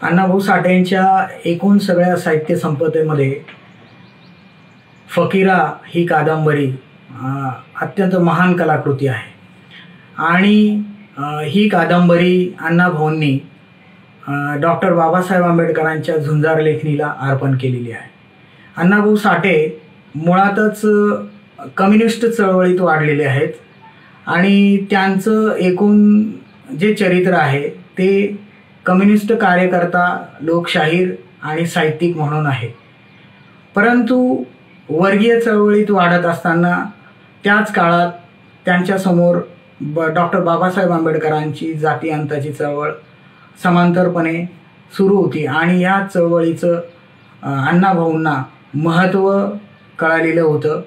अण्णाभाऊ साठेंच्या एकूण सगळ्या साहित्य संपदेमध्ये फकीरा ही कादंबरी अत्यंत महान कलाकृती आहे आणि ही कादंबरी अण्णाभाऊंनी डॉक्टर बाबासाहेब आंबेडकरांच्या झुंजार लेखणीला अर्पण केलेली आहे। अण्णाभाऊ साठे मुळातच कम्युनिस्ट चळवळीत वाढलेले आहेत आणि त्यांचं एकूण जे चरित्र आहे ते कम्युनिस्ट कार्यकर्ता, लोकशाहीर आणि साहित्यिक म्हणून आहे। परंतु वर्गीय चळवळीत वाढत असताना त्याच काळात त्यांच्यासमोर डॉक्टर बाबासाहेब आंबेडकरांची जाती अंताची चळवळ समांतरपणे सुरू होती आणि या चळवळीचं अण्णाभाऊंना महत्त्व कळालेलं होतं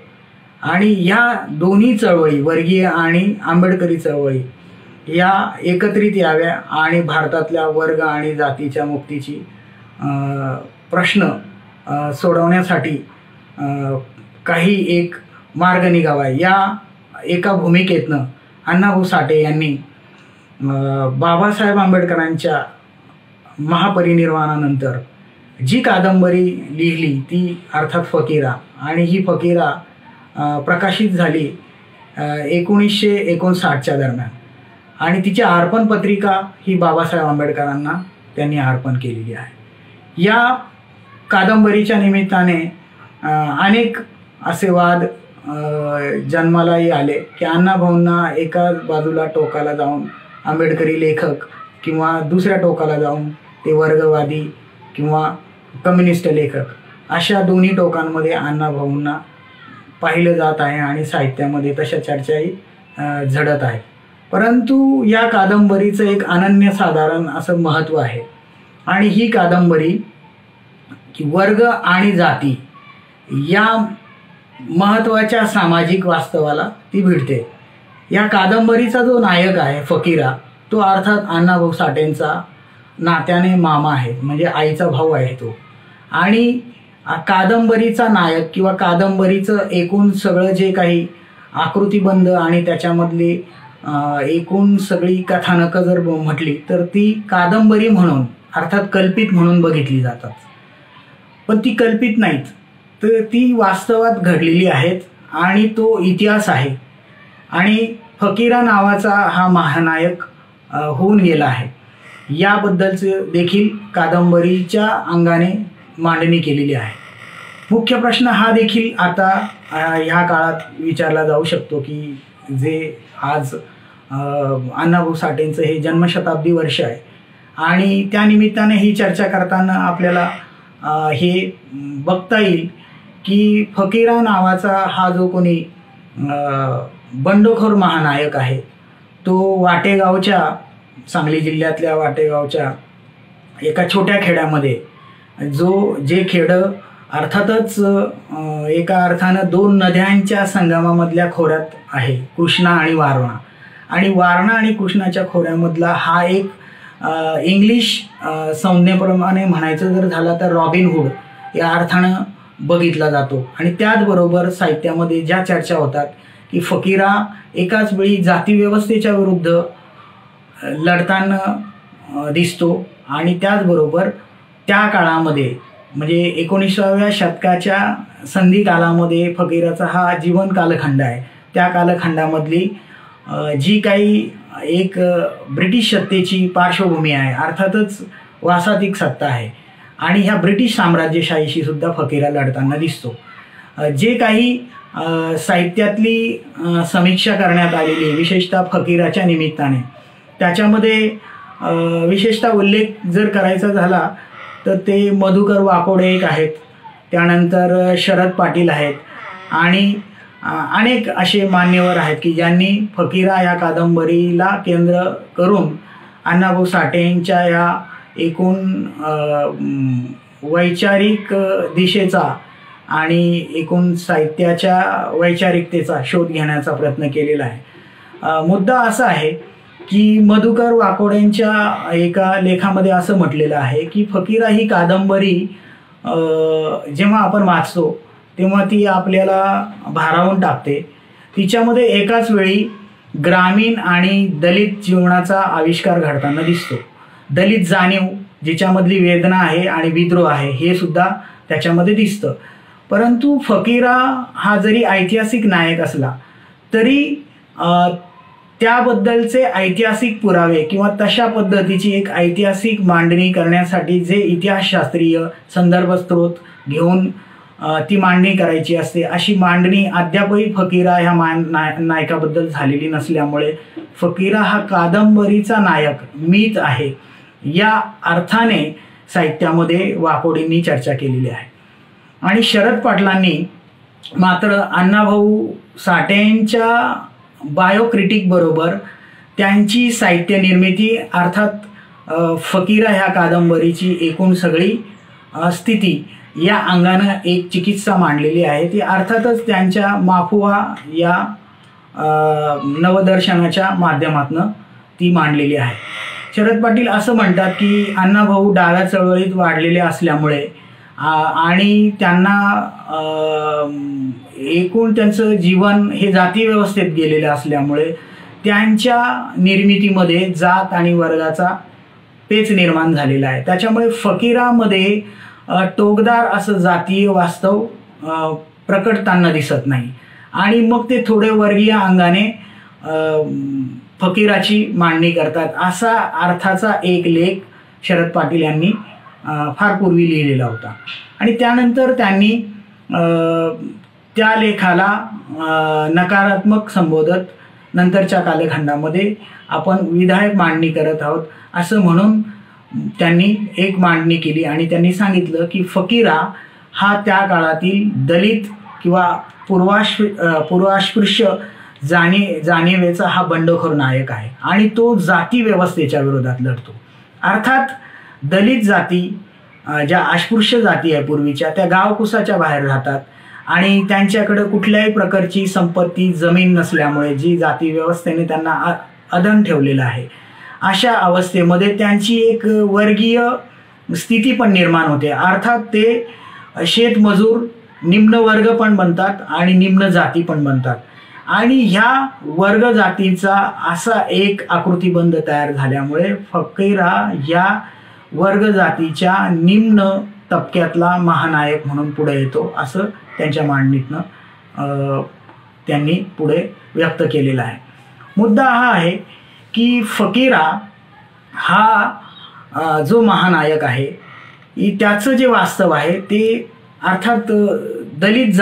आणि या दोन्ही चळवळी, वर्गीय आणि आंबेडकरी चळवळी, या एकत्रित याव्या आणि भारतातल्या वर्ग आणि जातीच्या मुक्तीची प्रश्न सोडवण्यासाठी काही एक मार्ग निघावा या एका भूमिकेतनं अण्णाभाऊ साठे यांनी बाबासाहेब आंबेडकरांच्या महापरिनिर्वाणानंतर जी कादंबरी लिहिली ती अर्थात फकीरा, आणि ही फकीरा प्रकाशित झाली 1959च्या दरम्यान आणि तिची अर्पण पत्रिका ही बाबासाहेब आंबेडकरांना त्यांनी अर्पण केलेली आहे। या कादंबरीच्या निमित्ताने अनेक असे वाद जन्मालाही आले की अण्णाभाऊंना एका बाजूला टोकाला जाऊन आंबेडकरी लेखक किंवा दुसऱ्या टोकाला जाऊन ते वर्गवादी किंवा कम्युनिस्ट लेखक, अशा दोन्ही टोकांमध्ये अण्णाभाऊंना पाहिलं जात आहे आणि साहित्यामध्ये तशा चर्चाही झडत आहेत। परंतु या कादंबरीचं एक अनन्यसाधारण असं महत्त्व आहे आणि ही कादंबरी की वर्ग आणि जाती या महत्त्वाच्या सामाजिक वास्तवाला ती भिडते। या कादंबरीचा जो नायक आहे फकीरा, तो अर्थात अण्णाभाऊ साठेंचा नात्याने मामा आहे, म्हणजे आईचा भाऊ आहे तो। आणि कादंबरीचा नायक किंवा कादंबरीचं एकूण सगळं जे काही आकृतिबंध आणि त्याच्यामधली एकूण सगळी कथानकं जर म्हटली तर ती कादंबरी म्हणून अर्थात कल्पित म्हणून बघितली जातात, पण ती कल्पित नाहीत, तर ती वास्तवात घडलेली आहेत आणि तो इतिहास आहे आणि फकीरा नावाचा हा महानायक होऊन गेला आहे याबद्दलचे देखील कादंबरीच्या अंगाने मांडणी केलेली आहे। मुख्य प्रश्न हा देखील आता ह्या काळात विचारला जाऊ शकतो की जे आज अण्णाभाऊ साठेंचं हे जन्मशताब्दी वर्ष आहे आणि त्यानिमित्ताने ही चर्चा करताना आपल्याला हे बघता येईल की फकीरा नावाचा हा जो कोणी बंडखोर महानायक आहे तो वाटेगावच्या, सांगली जिल्ह्यातल्या वाटेगावच्या एका छोट्या खेड्यामध्ये, जे खेडं अर्थातच एका अर्थानं दोन नद्यांच्या संगमामधल्या खोऱ्यात आहे, कृष्णा आणि वारणा, आणि वारणा आणि कृष्णाच्या खोऱ्यामधला हा एक इंग्लिश संज्ञेप्रमाणे म्हणायचं जर झालं तर रॉबिनहूड या अर्थानं बघितला जातो। आणि त्याचबरोबर साहित्यामध्ये ज्या चर्चा होतात की फकीरा एकाच वेळी जातीव्यवस्थेच्या विरुद्ध लढताना दिसतो आणि त्याचबरोबर त्या काळामध्ये म्हणजे 19व्या शतकाच्या संधी कालामध्ये फकीराचा हा जीवन कालखंड आहे। त्या कालखंडामधली जी काही एक ब्रिटिश सत्तेची पार्श्वभूमी आहे, अर्थातच वासातिक सत्ता आहे आणि ह्या ब्रिटिश साम्राज्यशाहीशी सुद्धा फकीरा लढताना दिसतो। जे काही साहित्यातली समीक्षा करण्यात आलेली विशेषतः फकीराच्या निमित्ताने, त्याच्यामध्ये विशेषतः उल्लेख जर करायचा झाला तर ते मधुकर वाकोडे एक आहेत, त्यानंतर शरद पाटील आहेत आणि अनेक असे मान्यवर आहेत की ज्यांनी फकीरा या कादंबरीला केंद्र करून अण्णाभाऊ साठेंच्या या एकूण वैचारिक दिशेचा आणि एकूण साहित्याच्या वैचारिकतेचा शोध घेण्याचा प्रयत्न केलेला आहे। मुद्दा असा आहे की मधुकर वाकोडेंच्या एका लेखामध्ये असं म्हटलेलं आहे की फकीरा ही कादंबरी जेव्हा आपण वाचतो तेव्हा ती आपल्याला भारावून टाकते। तिच्यामध्ये एकाच वेळी ग्रामीण आणि दलित जीवनाचा आविष्कार घडताना दिसतो। दलित जाणीव जिच्यामधली वेदना आहे आणि विद्रोह आहे हे सुद्धा त्याच्यामध्ये दिसतं. परंतु फकीरा हा जरी ऐतिहासिक नायक असला तरी त्याबद्दलचे ऐतिहासिक पुरावे किंवा तशा पद्धतीची एक ऐतिहासिक मांडणी करण्यासाठी जे इतिहासशास्त्रीय संदर्भ स्रोत घेऊन ती मांडणी करायची असते, अशी मांडणी अद्यापही फकीरा ह्या नायकाबद्दल झालेली नसल्यामुळे फकीरा हा कादंबरीचा नायक मीच आहे या अर्थाने साहित्यामध्ये वाकोडींनी चर्चा केलेली आहे. आणि शरद पाटलांनी मात्र अण्णाभाऊ साठेंच्या बायोक्रिटिक बरोबर त्यांची साहित्य निर्मिती अर्थात फकीरा ह्या कादंबरीची एकूण सगळी स्थिती या अंगानं एक चिकित्सा मांडलेली आहे. ती अर्थातच त्यांच्या माफुआ या नवदर्शनाच्या माध्यमातून ती मांडलेली आहे. शरद पाटील असं म्हणतात की अण्णाभाऊ डाव्या चळवळीत वाढलेले असल्यामुळे आणि त्यांना एकूण त्यांचं जीवन हे जाती व्यवस्थेत गेलेलं असल्यामुळे त्यांच्या निर्मितीमध्ये जात आणि वर्गाचा पेच निर्माण झालेला आहे. त्याच्यामुळे फकीरामध्ये टोकदार असं जातीय वास्तव प्रकटताना दिसत नाही आणि मग ते थोडे वर्गीय अंगाने फकीराची मांडणी करतात. असा अर्थाचा एक लेख शरद पाटील यांनी फार पूर्वी लिहिलेला होता आणि त्यानंतर त्यांनी त्या लेखाला नकारात्मक संबोधत नंतरच्या कालखंडामध्ये आपण विधायक मांडणी करत आहोत असं म्हणून त्यांनी एक मांडणी केली आणि त्यांनी सांगितलं की फकीरा हा त्या काळातील दलित किंवा पूर्वास्पृश्य जाणीवेचा हा बंडखोर नायक आहे आणि तो जाती व्यवस्थेच्या विरोधात लढतो. अर्थात दलित जाती ज्या अस्पृश्य जाती आहे पूर्वीच्या त्या गावकुसाच्या बाहेर राहतात आणि त्यांच्याकडे कुठल्याही प्रकारची संपत्ती जमीन नसल्यामुळे जी जाती व्यवस्थेने त्यांना अधन ठेवलेलं आहे अशा अवस्थेमध्ये त्यांची एक वर्गीय स्थिती पण निर्माण होते. अर्थात ते शेतमजूर निम्न वर्ग पण बनतात आणि निम्न जाती पण बनतात आणि ह्या वर्ग जातीचा असा एक आकृतिबंध तयार झाल्यामुळे फकीरा या वर्ग जातीच्या निम्न तबक्यातला महानायक म्हणून पुढे येतो असं त्यांच्या मांडणीतनं त्यांनी पुढे व्यक्त केलेला आहे. मुद्दा हा आहे की फकीरा हा जो महानायक आहे त्याचं जे वास्तव आहे ते अर्थात दलित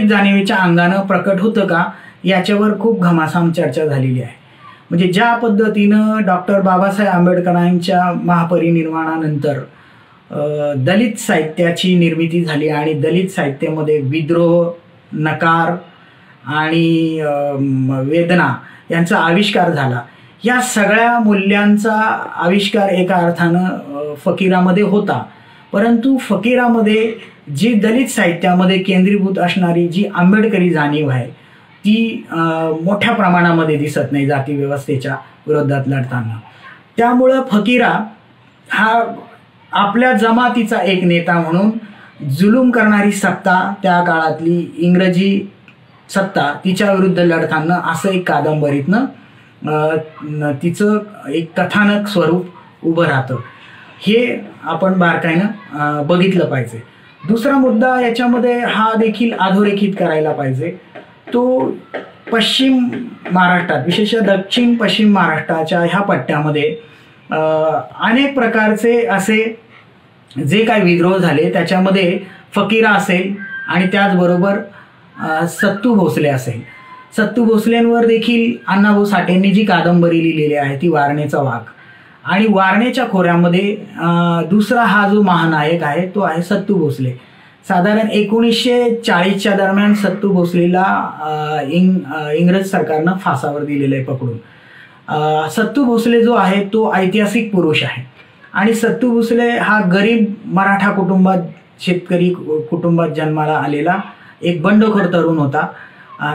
जाणीवेच्या अंगानं प्रकट होतं का याच्यावर खूप घमासाम चर्चा झालेली आहे. म्हणजे ज्या पद्धतीनं डॉक्टर बाबासाहेब आंबेडकरांच्या महापरिनिर्वाणानंतर दलित साहित्याची निर्मिती झाली आणि दलित साहित्यामध्ये विद्रोह, नकार आणि वेदना यांचा आविष्कार झाला, या सगळ्या मूल्यांचा आविष्कार एका अर्थानं फकीरामध्ये होता. परंतु फकीरामध्ये जी दलित साहित्यामध्ये केंद्रीभूत असणारी जी आंबेडकरी जाणीव आहे ती मोठ्या प्रमाणामध्ये दिसत नाही जाती व्यवस्थेच्या विरोधात लढताना. त्यामुळं फकीरा हा आपल्या जमातीचा एक नेता म्हणून जुलूम करणारी सत्ता, त्या काळातली इंग्रजी सत्ता, तिच्या विरुद्ध लढताना असं एक कादंबरीतनं तिचं एक कथानक स्वरूप उभं राहतं. हे आपण बारकाईनं बघितलं पाहिजे. दुसरा मुद्दा याच्यामध्ये हा देखील अधोरेखित करायला पाहिजे, तो पश्चिम महाराष्ट्रात विशेषतः दक्षिण पश्चिम महाराष्ट्राच्या ह्या पट्ट्यामध्ये अनेक प्रकारचे असे जे काही विद्रोह झाले त्याच्यामध्ये फकीरा असेल आणि त्याचबरोबर सत्तू भोसले असेल. सत्तू भोसलेंवर देखील अण्णाभाऊ साठेंनी जी कादंबरी लिहिलेली आहे ती वारणेचा वाघ, आणि वारणेच्या खोऱ्यामध्ये दुसरा हा जो महानायक आहे तो आहे सत्तू भोसले. साधारण 1940च्या दरम्यान सत्तू भोसलेला इंग्रज सरकारनं फासावर दिलेलं आहे पकडून. सत्तू भोसले जो आहे तो ऐतिहासिक पुरुष आहे आणि सत्तू भोसले हा गरीब मराठा कुटुंबात, शेतकरी कुटुंबात जन्माला आलेला एक बंडखोर तरुण होता.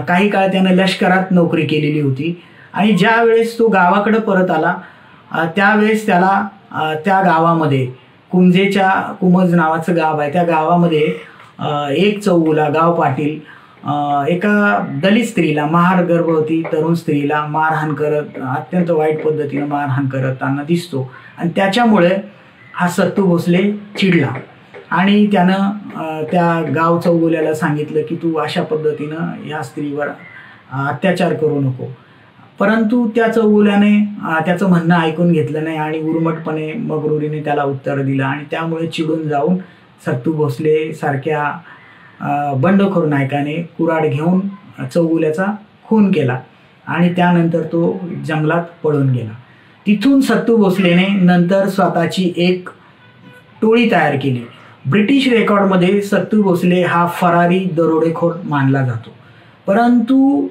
काही काळ त्याने लष्करात नोकरी केलेली होती आणि ज्या वेळेस तो गावाकडे परत आला त्यावेळेस त्याला त्या गावामध्ये कुमज नावाचं गाव आहे, त्या गावामध्ये एक चौगुला गाव पाटील एका दलित स्त्रीला, महार गर्भवती तरुण स्त्रीला मारहाण करत, अत्यंत वाईट पद्धतीनं मारहाण करताना दिसतो. आणि त्याच्यामुळे हा सत्तू भोसले चिडला आणि त्यानं त्या गाव चौगुल्याला सांगितलं की तू अशा पद्धतीनं ह्या स्त्रीवर अत्याचार करू नको. परंतु त्या चौगुल्याने त्याचं म्हणणं ऐकून घेतलं नाही आणि उर्मटपणे मगरुरीने त्याला उत्तर दिलं. आणि त्यामुळे चिडून जाऊन सत्तू भोसले सारख्या बंडखोर नायकाने कुऱ्हाड घेऊन चौगुल्याचा खून केला आणि त्यानंतर तो जंगलात पळून गेला. तिथून सत्तू भोसलेने नंतर स्वतःची एक टोळी तयार केली. ब्रिटिश रेकॉर्डमध्ये सत्तू भोसले हा फरारी दरोडेखोर मानला जातो. परंतु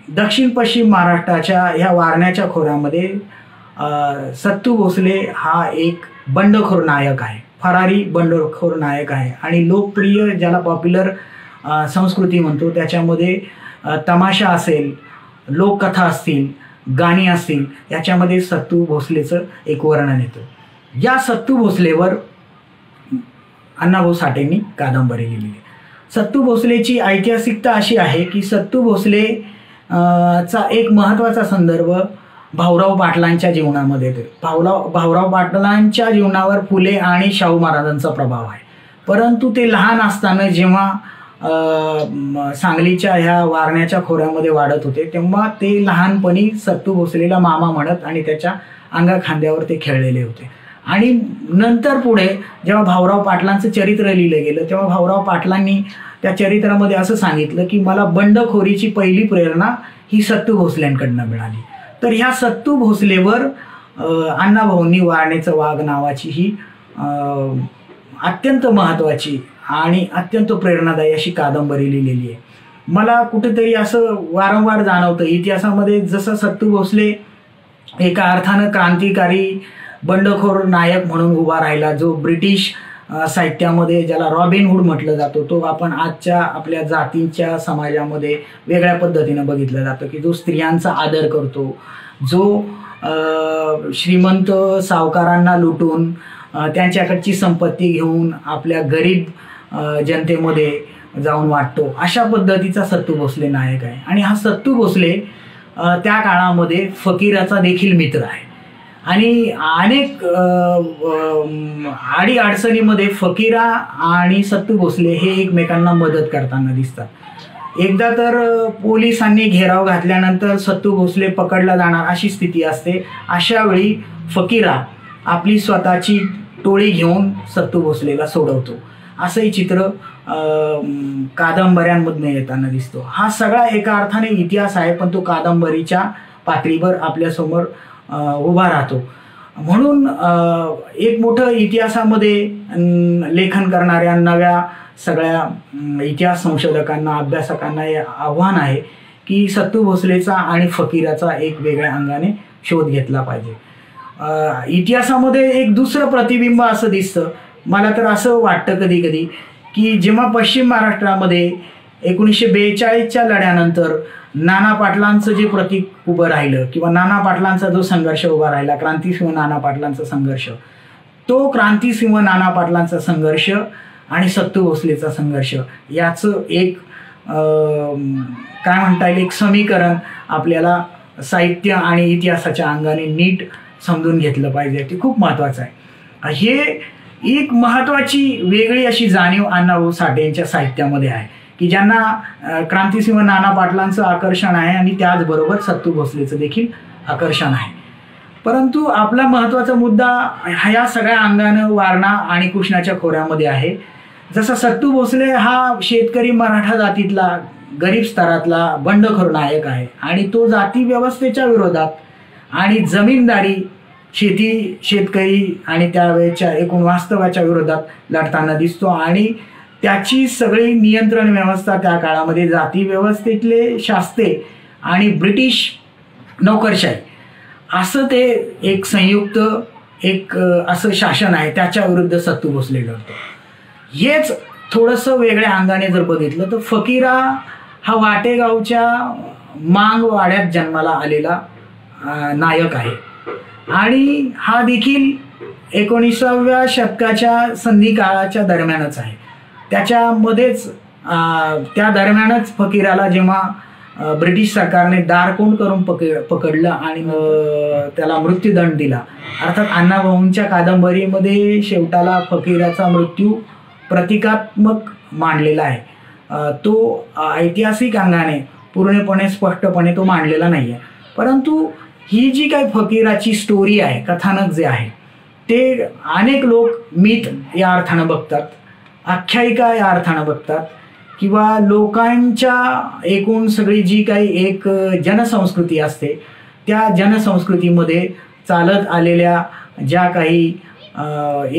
दक्षिण पश्चिम महाराष्ट्राच्या ह्या वारण्याच्या खोऱ्यामध्ये सत्तू भोसले हा एक बंडखोर नायक आहे, फरारी बंडखोर नायक आहे. आणि लोकप्रिय ज्याला पॉप्युलर संस्कृती म्हणतो त्याच्यामध्ये तमाशा असेल, लोककथा असतील, गाणी असतील, याच्यामध्ये सत्तू भोसलेचं एक वर्णन येतं. या सत्तू भोसलेवर अण्णाभाऊ साठेंनी कादंबरी लिहिली. सत्तू भोसलेची ऐतिहासिकता अशी आहे की सत्तू भोसले चा एक महत्त्वाचा संदर्भ भाऊराव पाटलांच्या जीवनामध्ये येतो. भाऊराव पाटलांच्या जीवनावर फुले आणि शाहू महाराजांचा प्रभाव आहे. परंतु ते लहान असताना जेव्हा सांगलीच्या ह्या वारण्याच्या खोऱ्यामध्ये वाढत होते तेव्हा ते लहानपणी सत्तू भोसलेला मामा म्हणत आणि त्याच्या अंगाखांद्यावर ते खेळलेले होते. आणि नंतर पुढे जेव्हा भाऊराव पाटलांचं चरित्र लिहिलं गेलं तेव्हा भाऊराव पाटलांनी त्या चरित्रामध्ये असं सांगितलं की मला बंडखोरीची पहिली प्रेरणा ही सत्तू भोसल्यांकडनं मिळाली. तर ह्या सत्तू भोसलेवर अण्णाभाऊंनी वारणेचं वाघ नावाची ही अत्यंत महत्त्वाची आणि अत्यंत प्रेरणादायी अशी कादंबरी लिहिलेली आहे. मला कुठेतरी असं वारंवार जाणवतं इतिहासामध्ये जसं सत्तू भोसले एका अर्थानं क्रांतिकारी बंडखोर नायक म्हणून उभा राहिला, जो ब्रिटिश साहित्यामध्ये ज्याला रॉबिनहूड म्हटलं जातो, तो आपण आजच्या आपल्या जातीच्या समाजामध्ये वेगळ्या पद्धतीनं बघितलं जातं की जो स्त्रियांचा आदर करतो, जो श्रीमंत सावकारांना लुटून त्यांच्याकडची संपत्ती घेऊन आपल्या गरीब जनतेमध्ये जाऊन वाटतो, अशा पद्धतीचा सत्तू भोसले नायक आहे. आणि हा सत्तू भोसले त्या काळामध्ये फकीराचा देखील मित्र आहे आणि अनेक अडीअडचणीमध्ये फकीरा आणि सत्तू भोसले हे एकमेकांना मदत करताना दिसतात. एकदा तर पोलिसांनी घेराव घातल्यानंतर सत्तू भोसले पकडला जाणार अशी स्थिती असते. अशा वेळी फकीरा आपली स्वतःची टोळी घेऊन सत्तू भोसलेला सोडवतो. असंही चित्र कादंबऱ्यांमधून येताना दिसतो. हा सगळा एका अर्थाने इतिहास आहे, पण तो कादंबरीच्या पातळीवर आपल्यासमोर उभा राहतो. म्हणून एक मोठं इतिहासामध्ये लेखन करणाऱ्या नव्या सगळ्या इतिहास संशोधकांना, अभ्यासकांना हे आव्हान आहे की सत्तू भोसलेचा आणि फकीराचा एक वेगळ्या अंगाने शोध घेतला पाहिजे. इतिहासामध्ये एक दुसरं प्रतिबिंब असं दिसतं, मला तर असं वाटतं कधी कधी की जेव्हा पश्चिम महाराष्ट्रामध्ये 1942च्या लढ्यानंतर नाना पाटलांचं जे प्रतीक उभं राहिलं किंवा नाना पाटलांचा जो संघर्ष उभा राहिला, क्रांतिसिंह नाना पाटलांचा संघर्ष, तो क्रांतिसिंह नाना पाटलांचा संघर्ष आणि सत्तू भोसलेचा संघर्ष याचं एक काय म्हणता येईल एक समीकरण आपल्याला साहित्य आणि इतिहासाच्या अंगाने नीट समजून घेतलं पाहिजे. ते खूप महत्त्वाचं आहे. हे एक महत्त्वाची वेगळी अशी जाणीव अण्णाभाऊ साठे यांच्या साहित्यामध्ये आहे की ज्यांना क्रांतिसिंह नाना पाटलांचं आकर्षण आहे आणि त्याचबरोबर सत्तू भोसलेचं देखील आकर्षण आहे. परंतु आपला महत्त्वाचा मुद्दा ह्या सगळ्या अंगानं वारणा आणि कृष्णाच्या खोऱ्यामध्ये आहे. जसा सत्तू भोसले हा शेतकरी मराठा जातीतला गरीब स्तरातला बंडखोर नायक आहे आणि तो जाती व्यवस्थेच्या विरोधात आणि जमीनदारी, शेती, शेतकरी आणि त्यावेळेच्या एकूण वास्तवाच्या विरोधात लढताना दिसतो. आणि त्याची सगळी नियंत्रण व्यवस्था त्या काळामध्ये जाती व्यवस्थेतले शास्ते आणि ब्रिटिश नोकरशाही असं ते एक संयुक्त एक असं शासन आहे, त्याच्या विरुद्ध सत्तू भोसले लढतो. हेच थोडंसं वेगळ्या अंगाने जर बघितलं तर फकीरा हा वाटेगावच्या मांग वाड्यात जन्माला आलेला नायक आहे आणि हा देखील 19व्या शतकाच्या संधी काळाच्या दरम्यानच आहे. त्याच्यामध्येच त्या दरम्यानच फकीराला जेव्हा ब्रिटिश सरकारने दारकोंड करून पकडलं आणि त्याला मृत्यूदंड दिला. अर्थात अण्णाभाऊंच्या कादंबरीमध्ये शेवटाला फकीराचा मृत्यू प्रतिकात्मक मांडलेला आहे. तो ऐतिहासिक अंगाने पूर्णपणे स्पष्टपणे तो मांडलेला नाही आहे. परंतु ही जी काही फकीराची स्टोरी आहे, कथानक जे आहे, ते अनेक लोक मिथ या अर्थानं बघतात, आख्यायिका या अर्थानं बघतात, किंवा लोकांच्या एकूण सगळी जी काही एक जनसंस्कृती असते त्या जनसंस्कृतीमध्ये चालत आलेल्या ज्या काही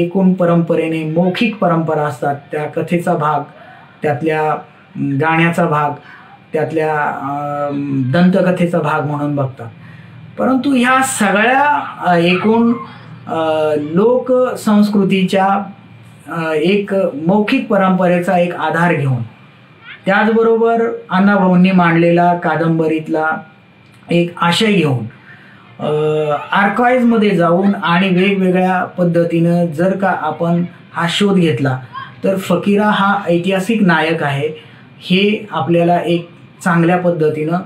एकूण परंपरेने मौखिक परंपरा असतात, त्या कथेचा भाग, त्यातल्या गाण्याचा भाग, त्यातल्या दंतकथेचा भाग म्हणून बघतात. परंतु ह्या सगळ्या एकूण लोकसंस्कृतीच्या एक मौखिक परंपरेचा एक आधार घेऊन, त्याचबरोबर अण्णाभाऊंनी मांडलेला कादंबरीतला एक आशय घेऊन आर्काइव्हमध्ये जाऊन आणि वेगवेगळ्या पद्धतीनं जर का आपण हा शोध घेतला तर फकीरा हा ऐतिहासिक नायक आहे हे आपल्याला एक चांगल्या पद्धतीनं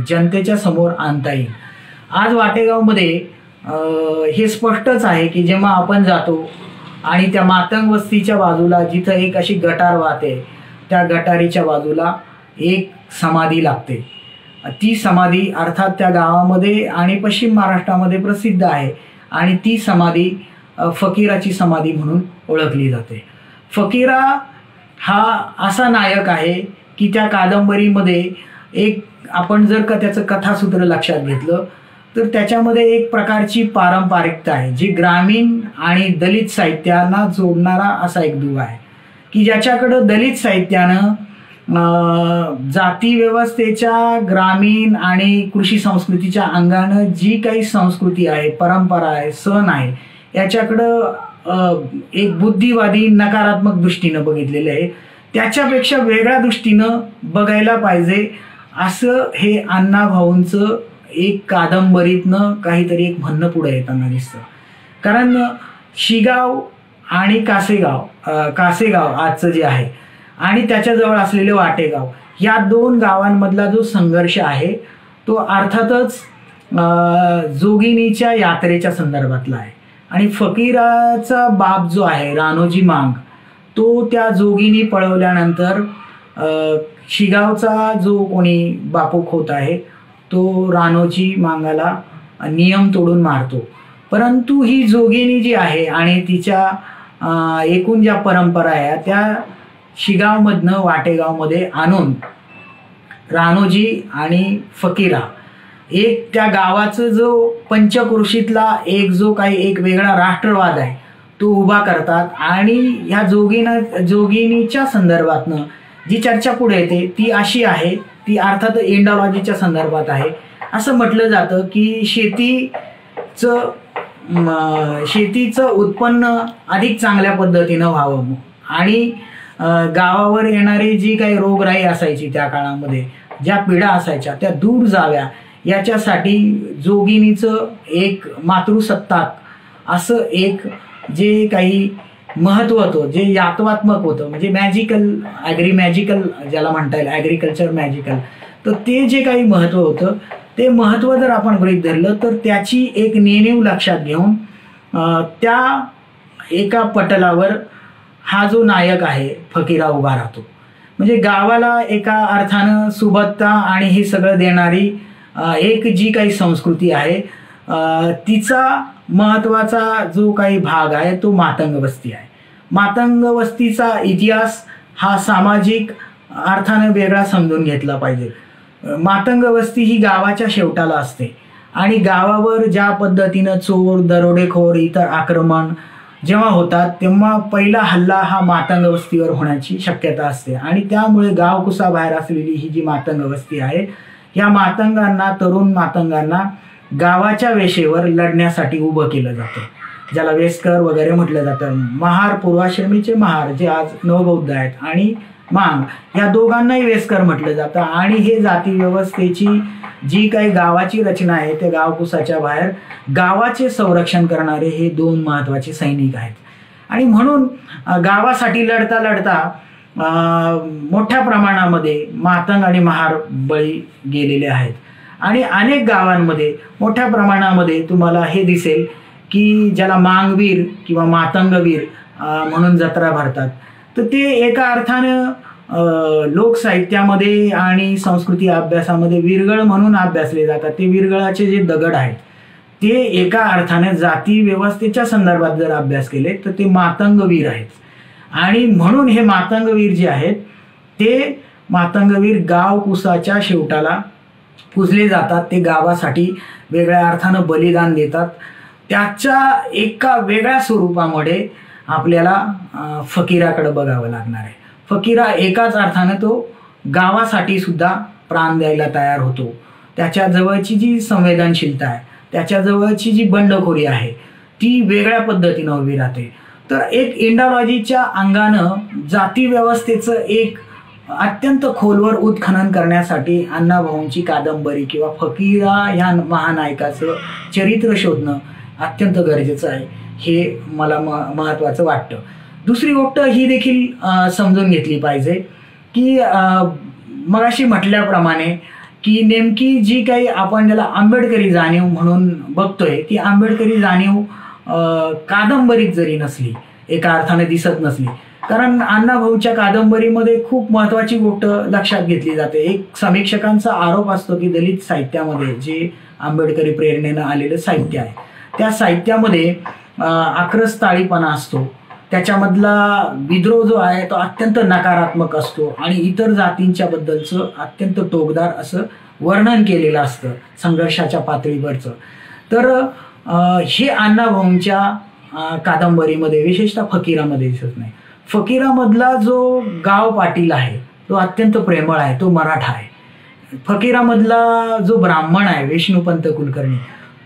जनतेच्या समोर आणता येईल. आज वाटेगावमध्ये हे स्पष्टच आहे की जेव्हा आपण जातो आणि त्या मातंग वस्तीच्या बाजूला जिथं एक अशी गटार वाहते, त्या गटारीच्या बाजूला एक समाधी लागते. ती समाधी अर्थात त्या गावामध्ये आणि पश्चिम महाराष्ट्रामध्ये प्रसिद्ध आहे आणि ती समाधी फकीराची समाधी म्हणून ओळखली जाते. फकीरा हा असा नायक आहे की त्या कादंबरीमध्ये एक आपण जर का त्याचं कथासूत्र लक्षात घेतलं तर त्याच्यामध्ये एक प्रकारची पारंपरिकता आहे जी ग्रामीण आणि दलित साहित्यांना जोडणारा असा एक दुवा आहे की ज्याच्याकडं दलित साहित्यानं जाती व्यवस्थेच्या ग्रामीण आणि कृषी संस्कृतीच्या अंगानं जी काही संस्कृती आहे, परंपरा आहे, सण आहे, याच्याकडं एक बुद्धिवादी नकारात्मक दृष्टीनं बघितलेलं आहे. त्याच्यापेक्षा वेगळ्या दृष्टीनं बघायला पाहिजे असं हे अण्णाभाऊंचं एक कादंबरीतनं काहीतरी एक म्हणणं पुढे येताना दिसतं. कारण शिगाव आणि कासेगाव आजचं जे आहे आणि त्याच्याजवळ असलेले वाटेगाव, या दोन गावांमधला जो संघर्ष आहे तो अर्थातच जोगिनीच्या यात्रेच्या संदर्भातला आहे. आणि फकीराचा बाप जो आहे रानोजी मांग, तो त्या जोगिनी पळवल्यानंतर शिगावचा जो कोणी बापूक होत आहे तो रानोजी मांगाला नियम तोडून मारतो. परंतु ही जोगिनी जी आहे आणि तिच्या एकूण ज्या परंपरा आहे त्या शिगावमधनं वाटेगावमध्ये आणून रानोजी आणि फकीरा एक त्या गावाचं जो पंचक्रोशीतला एक जो काही एक वेगळा राष्ट्रवाद आहे तो उभा करतात. आणि ह्या जोगिनीच्या संदर्भातनं जी चर्चा पुढे येते ती अशी आहे, ती अर्थात इंडॉलॉजीच्या संदर्भात आहे. असं म्हटलं जातं की शेतीचं उत्पन्न अधिक चांगल्या पद्धतीनं व्हावं आणि गावावर येणारी जी काही रोगराई असायची त्या काळामध्ये, ज्या पिढा असायच्या त्या दूर जाव्या याच्यासाठी जोगिनीचं एक मातृसत्ताक असं एक जे काही महत्त्व होतं, जे यात्वात्मक होतं, म्हणजे मॅजिकल ज्याला म्हणता येईल, ॲग्रिकल्चर मॅजिकल, तर ते जे काही महत्त्व होतं ते महत्त्व जर आपण गृहीत धरलं तर त्याची एक नेणीव लक्षात घेऊन त्या एका पटलावर हा जो नायक आहे फकीरा उभा राहतो. म्हणजे गावाला एका अर्थानं सुबत्ता आणि हे सगळं देणारी एक जी काही संस्कृती आहे तिचा महत्त्वाचा जो काही भाग आहे तो मातंग वस्ती आहे. मातंग वस्तीचा इतिहास हा सामाजिक अर्थानं वेगळा समजून घेतला पाहिजे. मातंग वस्ती ही गावाच्या शेवटाला असते आणि गावावर ज्या पद्धतीनं चोर, दरोडेखोर, इतर आक्रमण जेव्हा होतात तेव्हा पहिला हल्ला हा मातंग वस्तीवर होण्याची शक्यता असते. आणि त्यामुळे गावकुसाबाहेर असलेली ही जी मातंग वस्ती आहे, या मातंगांना, तरुण मातंगांना गावाच्या वेशेवर लढण्यासाठी उभं केलं जातं, ज्याला वेस्कर वगैरे म्हटलं जातं. महार, पूर्वाश्रमीचे महार जे आज नवबौद्ध आहेत, आणि मांग या दोघांनाही वेस्कर म्हटलं जातं. आणि हे जाती व्यवस्थेची जी काही गावाची रचना आहे त्या गावकुसाच्या बाहेर गावाचे संरक्षण करणारे हे दोन महत्त्वाचे सैनिक आहेत. आणि म्हणून गावासाठी लढता लढता मोठ्या प्रमाणामध्ये मातंग आणि महार बळी गेलेले आहेत. आणि अनेक गावांमध्ये मोठ्या प्रमाणामध्ये तुम्हाला हे दिसेल की ज्याला मांगवीर किंवा मातंगवीर म्हणून जत्रा भरतात. तर ते एका अर्थानं लोकसाहित्यामध्ये आणि संस्कृती अभ्यासामध्ये विरगळ म्हणून अभ्यासले जातात. ते विरगळाचे जे दगड आहेत ते एका अर्थाने जाती व्यवस्थेच्या संदर्भात जर अभ्यास केले तर ते मातंगवीर आहेत. आणि म्हणून हे मातंगवीर जे आहेत ते मातंगवीर गाव कुसाच्या शेवटाला पुजले जातात. ते गावासाठी वेगळ्या अर्थानं बलिदान देतात. त्याच्या एका वेगळ्या स्वरूपामध्ये आपल्याला फकीराकडे बघावं लागणार आहे. फकीरा एकाच अर्थानं तो गावासाठी सुद्धा प्राण द्यायला तयार होतो. त्याच्या जवळची जी संवेदनशीलता आहे, त्याच्या जवळची जी बंडखोरी आहे ती वेगळ्या पद्धतीनं उभी राहते. तर एक इंडॉलॉजीच्या अंगानं जाती व्यवस्थेचं एक अत्यंत खोलवर उत्खनन करण्यासाठी अण्णाभाऊंची कादंबरी किंवा फकीरा ह्या महानायकाचं चरित्र शोधणं अत्यंत गरजेचं आहे, हे मला महत्त्वाचं वाटतं. दुसरी गोष्ट ही देखील समजून घेतली पाहिजे की मगाशी म्हटल्याप्रमाणे की नेमकी जी काही आपण ज्याला आंबेडकरी जाणीव म्हणून बघतोय ती आंबेडकरी जाणीव कादंबरीत जरी नसली, एका अर्थाने दिसत नसली, कारण अण्णाभाऊच्या कादंबरीमध्ये खूप महत्त्वाची गोष्ट लक्षात घेतली जाते. एक समीक्षकांचा आरोप असतो की दलित साहित्यामध्ये जे आंबेडकरी प्रेरणेनं आलेलं साहित्य आहे त्या साहित्यामध्ये आक्रस्ताळीपणा असतो. त्याच्यामधला विद्रोह जो आहे तो अत्यंत नकारात्मक असतो आणि इतर जातींच्या बद्दलचं अत्यंत टोकदार असं वर्णन केलेलं असतं संघर्षाच्या पातळीवरचं. तर हे अण्णाभाऊंच्या कादंबरीमध्ये विशेषतः फकीरामध्ये दिसत नाही. फकीरामधला जो गाव पाटील आहे तो अत्यंत प्रेमळ आहे, तो मराठा आहे. फकीरामधला जो ब्राह्मण आहे विष्णुपंत कुलकर्णी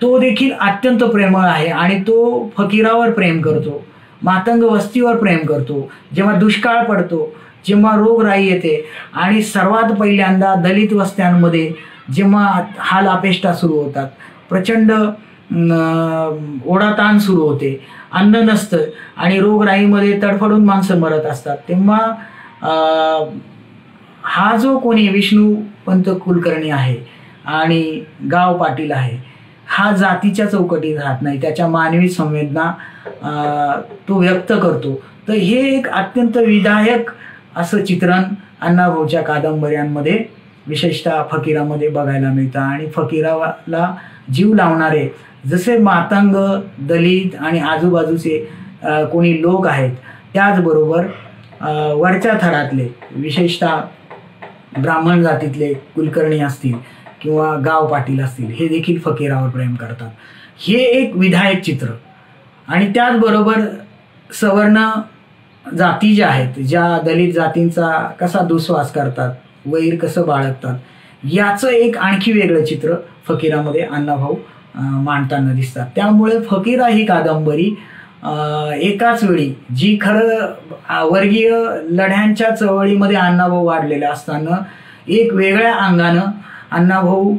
तो देखील अत्यंत प्रेमळ आहे आणि तो फकीरावर प्रेम करतो, मातंग वस्तीवर प्रेम करतो. जेव्हा दुष्काळ पडतो, जेव्हा रोगराई येते आणि सर्वात पहिल्यांदा दलित वस्त्यांमध्ये जेव्हा हाल अपेष्टा सुरू होतात, प्रचंड ओढाताण सुरू होते, अन्न नसतं आणि रोगराईमध्ये तडफडून माणसं मरत असतात, तेव्हा हा जो कोणी विष्णुपंत कुलकर्णी आहे आणि गाव पाटील आहे हा जातीच्या चौकटीत राहत नाही, त्याच्या मानवी संवेदना तो व्यक्त करतो. तर हे एक अत्यंत विधायक असं चित्रण अण्णाभाऊच्या कादंबऱ्यांमध्ये विशेषतः फकीरामध्ये बघायला मिळतं. आणि फकीराला जीव लावणारे जसे मातंग, दलित आणि आजूबाजूचे कोणी लोक आहेत, त्याचबरोबर वरच्या थरातले विशेषतः ब्राह्मण जातीतले कुलकर्णी असतील किंवा गाव पाटील असतील, हे देखील फकीरावर प्रेम करतात. हे एक विधायक चित्र. आणि त्याचबरोबर सवर्ण जाती ज्या आहेत, ज्या दलित जातींचा कसा दुस्वास करतात, वैर कसं बाळगतात, याचं एक आणखी वेगळं चित्र फकीरामध्ये अण्णाभाऊ मांडताना दिसतात. त्यामुळे फकीरा ही कादंबरी एकाच वेळी जी खरं वर्गीय लढ्यांच्या चळवळीमध्ये अण्णाभाऊ वाढलेले असताना एक वेगळ्या अंगानं अण्णाभाऊ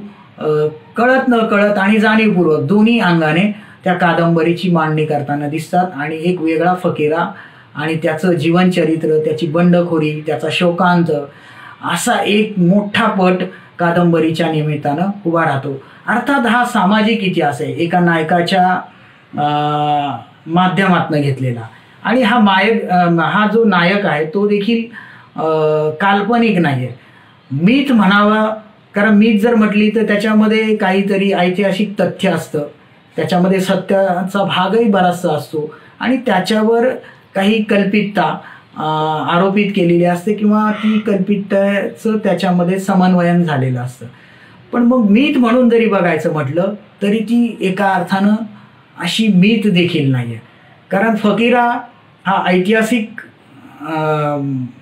कळत न कळत आणि जाणीवपूर्वक दोन्ही अंगाने त्या कादंबरीची मांडणी करताना दिसतात. आणि एक वेगळा फकीरा आणि त्याचं जीवनचरित्र, त्याची बंडखोरी, त्याचा शोकांत असा एक मोठा पट कादंबरीच्या निमित्तानं उभा राहतो. अर्थात हा सामाजिक इतिहास आहे, एका नायकाच्या माध्यमातून घेतलेला. आणि हा जो नायक आहे तो देखील काल्पनिक नाही आहे, मीथ म्हणावा. कारण मीथ जर म्हटली तर त्याच्यामध्ये काहीतरी ऐतिहासिक तथ्य असतं, त्याच्यामध्ये सत्याचा भागही बराचसा असतो आणि त्याच्यावर काही कल्पितता आरोपित केलेली असते किंवा ती कल्पिततेचं त्याच्यामध्ये समन्वयन झालेलं असतं. पण मग मीथ म्हणून जरी बघायचं म्हटलं तरी ती एका अर्थानं अशी मीथ देखील नाही आहे. कारण फकीरा हा ऐतिहासिक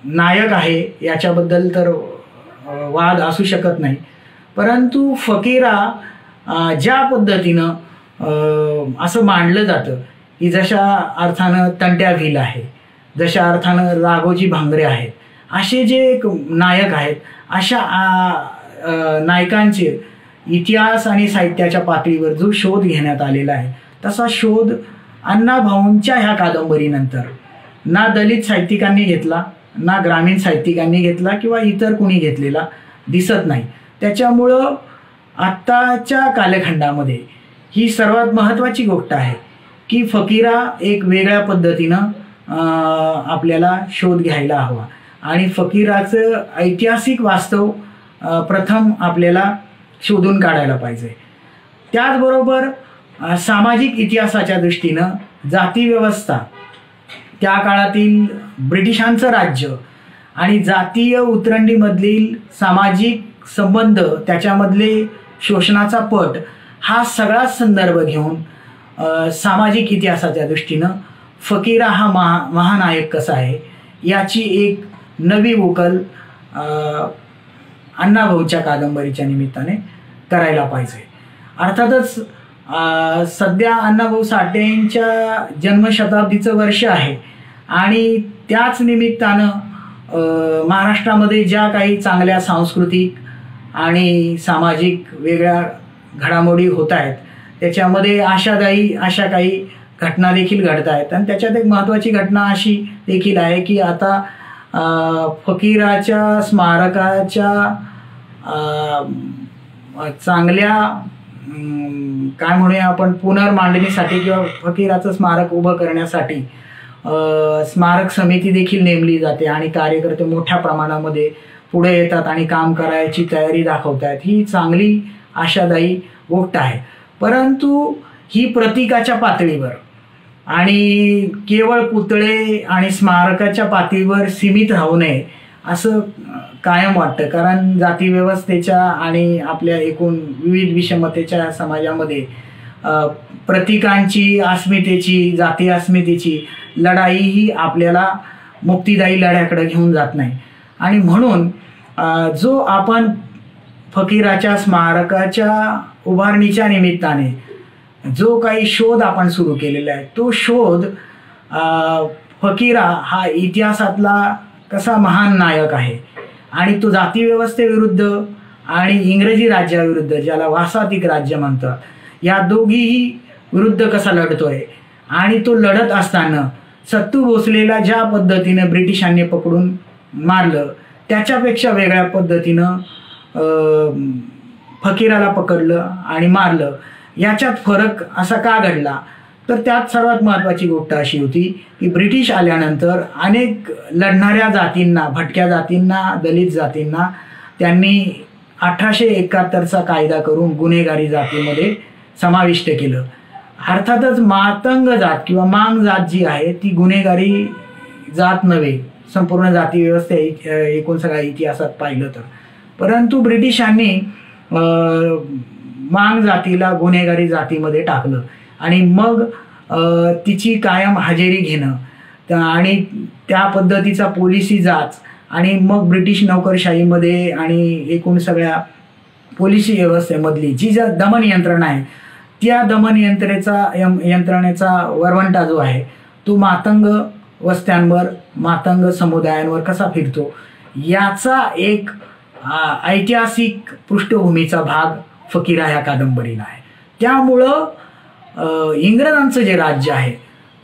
नायक आहे याच्याबद्दल तर वाद असू शकत नाही, परंतु फकीरा ज्या पद्धतीनं असं मांडलं जातं की जशा अर्थानं तंट्या भिल आहे, जशा अर्थानं राघोजी भांगरे आहेत, असे जे एक नायक आहेत, अशा नायकांचे इतिहास आणि साहित्याच्या पातळीवर जो शोध घेण्यात आलेला आहे तसा शोध अण्णाभाऊंच्या ह्या कादंबरीनंतर ना दलित साहित्यिकांनी घेतला ना ग्रामीण साहित्यिकांनी घेतला किंवा इतर कोणी घेतलेला दिसत नाही. त्याच्यामुळं आत्ताच्या कालखंडामध्ये ही सर्वात महत्त्वाची गोष्ट आहे की फकीरा एक वेगळ्या पद्धतीनं आपल्याला शोध घ्यायला हवा आणि फकीराचं ऐतिहासिक वास्तव प्रथम आपल्याला शोधून काढायला पाहिजे. त्याचबरोबर सामाजिक इतिहासाच्या दृष्टीनं जातीव्यवस्था, त्या काळातील ब्रिटिशांचं राज्य आणि जातीय उतरंडीमधील सामाजिक संबंध, त्याच्यामधले शोषणाचा पट, हा सगळा संदर्भ घेऊन सामाजिक इतिहासाच्या दृष्टीनं फकीरा हा महानायक कसा आहे याची एक नवी उकल अण्णाभाऊच्या कादंबरीच्या निमित्ताने करायला पाहिजे. अर्थातच सध्या अण्णाभाऊ साठेंच्या जन्मशताब्दीचं वर्ष आहे आणि त्याच निमित्तानं महाराष्ट्रामध्ये ज्या काही चांगल्या सांस्कृतिक आणि सामाजिक वेगळ्या घडामोडी होत आहेत त्याच्यामध्ये अशा काही घटना देखील घडत आहेत. आणि त्याच्यात एक महत्त्वाची घटना अशी देखील आहे की आता फकीराच्या स्मारकाच्या चांगल्या काय म्हणूया आपण पुनर्मांडणीसाठी किंवा फकीराचं स्मारक उभं करण्यासाठी स्मारक समिती देखील नेमली जाते आणि कार्यकर्ते मोठ्या प्रमाणामध्ये पुढे येतात आणि काम करायची तयारी दाखवत आहेत. ही चांगली आशादायी गोष्ट आहे. परंतु ही प्रतीकाच्या पातळीवर आणि केवळ पुतळे आणि स्मारकाच्या पातळीवर सीमित राहू नये असं कायम वाटतं. कारण जातीव्यवस्थेच्या आणि आपल्या एकूण विविध विषमतेच्या समाजामध्ये प्रतीकांची, अस्मितेची, जाती अस्मितेची लढाई ही आपल्याला मुक्तिदायी लढ्याकडे घेऊन जात नाही. आणि म्हणून जो आपण फकीराच्या स्मारकाच्या उभारणीच्या निमित्ताने जो काही शोध आपण सुरू केलेला आहे तो शोध फकीरा हा इतिहासातला कसा महान नायक आहे आणि तो जातीव्यवस्थेविरुद्ध आणि इंग्रजी राज्याविरुद्ध, ज्याला वासातिक राज्य म्हणतात, या दोघीही विरुद्ध कसा लढतोय आणि तो लढत असताना सत्तू भोसलेला ज्या पद्धतीने ब्रिटिशांनी पकडून मारलं त्याच्यापेक्षा वेगळ्या पद्धतीनं फकीराला पकडलं आणि मारलं. याच्यात फरक असा का घडला तर त्यात सर्वात महत्त्वाची गोष्ट अशी होती की ब्रिटिश आल्यानंतर अनेक लढणाऱ्या जातींना, भटक्या जातींना, दलित जातींना त्यांनी 1871चा कायदा करून गुन्हेगारी जातीमध्ये समाविष्ट केलं. अर्थातच मातंग जात किंवा मांग जात जी आहे ती गुन्हेगारी जात नव्हे संपूर्ण जाती व्यवस्था एकूण सगळ्या इतिहासात पाहिलं तर. परंतु ब्रिटिशांनी मांग जातीला गुन्हेगारी जातीमध्ये टाकलं आणि मग तिची कायम हजेरी घेणं आणि त्या पद्धतीचा पोलिसी जाच आणि मग ब्रिटिश नोकरशाहीमध्ये आणि एकूण सगळ्या पोलिसी व्यवस्थेमधली जी दमन यंत्रणा आहे त्या दमन यंत्रणेचा वरवंटा जो आहे तो मातंग वस्त्यांवर, मातंग समुदायांवर कसा फिरतो याचा एक ऐतिहासिक पृष्ठभूमीचा भाग फकीरा ह्या कादंबरीला आहे. त्यामुळं इंग्रजांचं जे राज्य आहे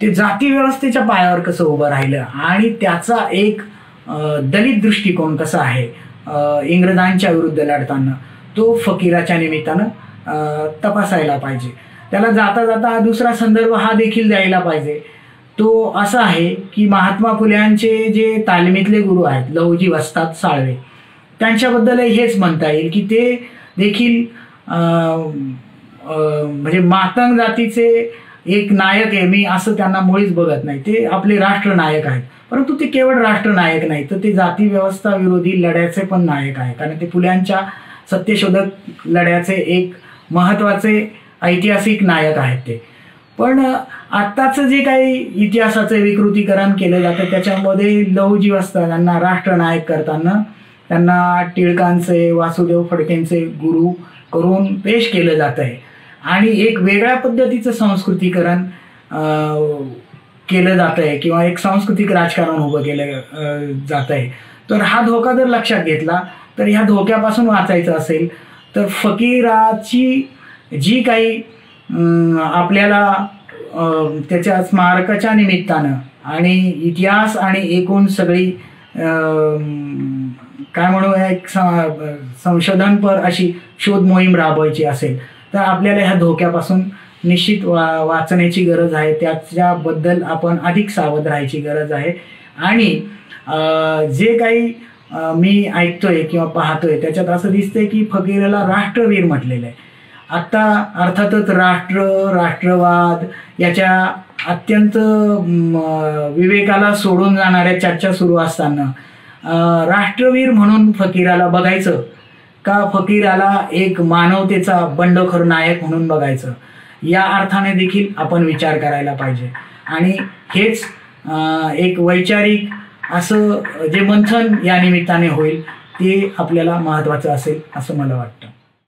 ते जाती व्यवस्थेच्या पायावर कसं उभं राहिलं आणि त्याचा एक दलित दृष्टिकोन कसा आहे इंग्रजांच्या विरुद्ध लढताना तो फकीराच्या निमित्तानं तपासायला पाहिजे. त्याला जाता जाता दुसरा संदर्भ हा देखील द्यायला पाहिजे. तो असा आहे की महात्मा फुल्यांचे जे तालमीतले गुरु आहेत लहुजी वस्ताद साळवे त्यांच्याबद्दल हेच म्हणता येईल की ते देखील म्हणजे मातंग जातीचे एक नायक आहे मी असं त्यांना मुळीच बघत नाही. ते आपले राष्ट्रनायक आहेत. परंतु ते केवळ राष्ट्रनायक नाही तर ते जाती व्यवस्था विरोधी लढ्याचे पण नायक आहे. कारण ते फुल्यांच्या सत्यशोधक लढ्याचे एक महत्त्वाचे ऐतिहासिक नायक आहेत ते. पण आत्ताचं जे काही इतिहासाचं विकृतीकरण केलं जातं त्याच्यामध्ये लहुजी वस्ताद यांना राष्ट्रनायक करताना त्यांना टिळकांचे, वासुदेव फडकेंचे गुरु करून पेश केलं जात आहे आणि एक वेगळ्या पद्धतीचं संस्कृतीकरण केलं जात आहे किंवा एक सांस्कृतिक राजकारण उभं केलं जात आहे. तर हा धोका जर लक्षात घेतला तर ह्या धोक्यापासून वाचायचं असेल तर फकीराची जी काही आपल्याला त्याच्या स्मारकाच्या निमित्तानं आणि इतिहास आणि एकूण सगळी काय म्हणू एक संशोधनपर अशी शोध मोहीम राबवायची असेल तर आपल्याला ह्या धोक्यापासून निश्चित वाचण्याची गरज आहे. त्याच्याबद्दल आपण अधिक सावध राहायची गरज आहे. आणि जे काही मी ऐकतोय किंवा पाहतोय त्याच्यात असं दिसतंय की फकीराला राष्ट्रवीर म्हटलेलं आहे. आत्ता अर्थातच राष्ट्रवाद याच्या अत्यंत विवेकाला सोडून जाणाऱ्या चर्चा सुरू असताना राष्ट्रवीर म्हणून फकीराला बघायचं का फकीराला एक मानवतेचा बंडखोर नायक म्हणून बघायचं, या अर्थाने देखील आपण विचार करायला पाहिजे. आणि हेच एक वैचारिक असं जे मंथन या निमित्ताने होईल ते आपल्याला महत्त्वाचं असेल असं मला वाटतं.